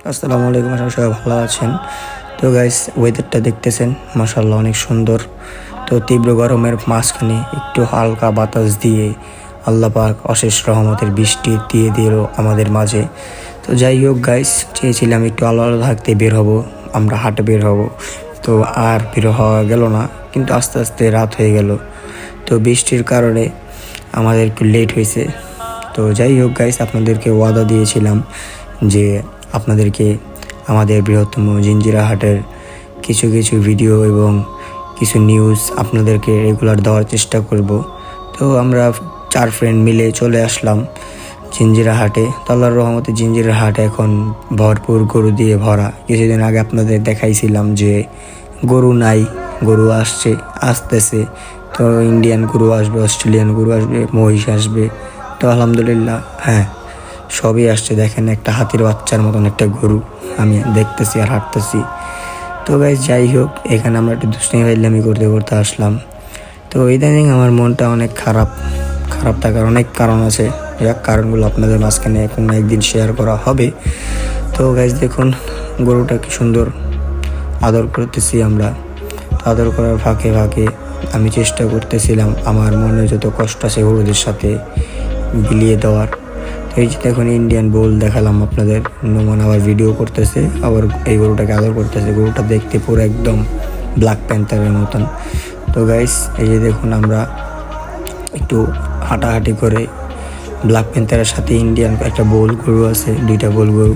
আসসালামু আলাইকুম, আশা করি সবাই ভালো আছেন। তো গাইস, ওয়েদারটা দেখতেছেন মাশাআল্লাহ অনেক সুন্দর। তো তীব্র গরমের মাঝখানে একটু হালকা বাতাস দিয়ে আল্লাহ পাক অশেষ রহমতের বৃষ্টি দিয়ে দিল আমাদের মাঝে। তো যাই হোক গাইস, চেয়েছিলাম একটু আলো আলো থাকতে বের হব, আমরা হাটে বের হব, তো আর বের হওয়া গেল না। কিন্তু আস্তে আস্তে রাত হয়ে গেল, তো বৃষ্টির কারণে আমাদের একটু লেট হয়েছে। তো যাই হোক গাইস, আপনাদেরকে ওয়াদা দিয়েছিলাম যে আপনাদেরকে আমাদের বৃহত্তম জিঞ্জিরা হাটের কিছু কিছু ভিডিও এবং কিছু নিউজ আপনাদেরকে রেগুলার দেওয়ার চেষ্টা করব। তো আমরা 4 ফ্রেন্ড মিলে চলে আসলাম জিঞ্জিরা হাটে। তো আল্লাহর রহমতে জিঞ্জিরা হাট এখন ভরপুর গরু দিয়ে ভরা। কিছুদিন আগে আপনাদের দেখাইছিলাম যে গরু নাই, গরু আসতেছে। তো ইন্ডিয়ান গরু আসবে, অস্ট্রেলিয়ান গরু আসবে, মহিষ আসবে। তো আলহামদুলিল্লাহ হ্যাঁ, সবই আসছে। দেখেন, একটা হাতির বাচ্চার মতন একটা গরু আমি দেখতেছি আর হাঁটতেছি। তো গাইজ যাই হোক, এখানে আমরা একটু দুষ্টামি ফাইজলামি করতে করতে আসলাম। তো ইদানিং আমার মনটা অনেক খারাপ থাকার অনেক কারণ আছে। কারণগুলো আপনাদের মাঝখানে কোনো একদিন শেয়ার করা হবে। তো গাইজ দেখুন, গরুটা কি সুন্দর আদর করতেছি আমরা। আদর করার ফাঁকে ফাঁকে আমি চেষ্টা করতেছিলাম আমার মনে যত কষ্ট আছে গরুদের সাথে বিলিয়ে দেওয়ার। এই যে দেখুন, ইন্ডিয়ান বোল দেখালাম আপনাদের। নোমান আবার ভিডিও করতেছে, আবার এই গরুটাকে আদর করতেছে। গরুটা দেখতে পুরো একদম ব্ল্যাক প্যান্থারের মতন। তো গাইস, এই যে দেখুন, আমরা একটু হাঁটাহাঁটি করে ব্ল্যাক প্যান্থারের সাথে ইন্ডিয়ান একটা বোল গরু আছে, 2টা বোল গরু।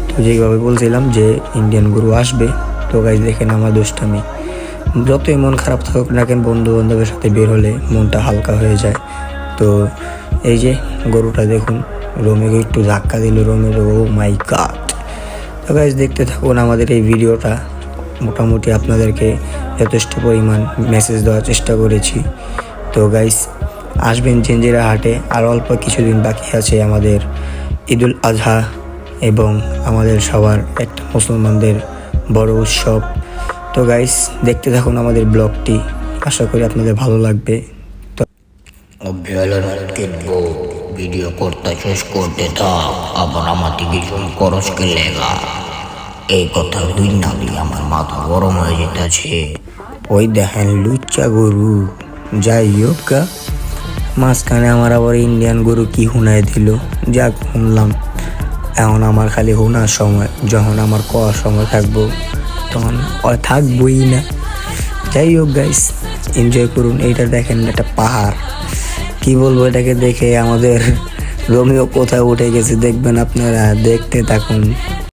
তো যেভাবে বলছিলাম যে ইন্ডিয়ান গরু আসবে। তো গাইস দেখেন আমার দুষ্টামি, যতই মন খারাপ থাকুক না কেন, বন্ধু বান্ধবের সাথে বের হলে মনটা হালকা হয়ে যায়। তো এই যে গরুটা দেখুন, রোমেকে একটু ধাক্কা দিল রোমের, ও মাই গড। তো গাইস দেখতে থাকুন আমাদের এই ভিডিওটা। মোটামুটি আপনাদেরকে যথেষ্ট পরিমাণ মেসেজ দেওয়ার চেষ্টা করেছি। তো গাইস, আসবেন জিঞ্জিরা হাটে। আর অল্প কিছুদিন বাকি আছে আমাদের ঈদুল আজহা এবং আমাদের সবার একটা মুসলমানদের বড় উৎসব। তো গাইস দেখতে থাকুন আমাদের ব্লগটি, আশা করি আপনাদের ভালো লাগবে। ভিডিও করতে শেষ করতে থাক, আবার আমাকে কিছু খরচ লেগা। এই কথা দুই নালি আমার মাথা গরম হয়ে যেতেছে। ওই দেখেন লুচ্চা গরু। যাই হোক গা, মাঝখানে আমার আবার ইন্ডিয়ান গরু কি হুনায় দিল। যাক, শুনলাম। এখন আমার খালি হুনার সময়, যখন আমার কওয়ার সময় থাকবো তখন থাকবোই না। যাই হোক গাইস, এনজয় করুন। এইটা দেখেন, একটা পাহাড়, কি বলবো, এটাকে দেখে আমাদের রোমিও কোথায় উঠে গেছে দেখবেন আপনারা। দেখতে থাকুন।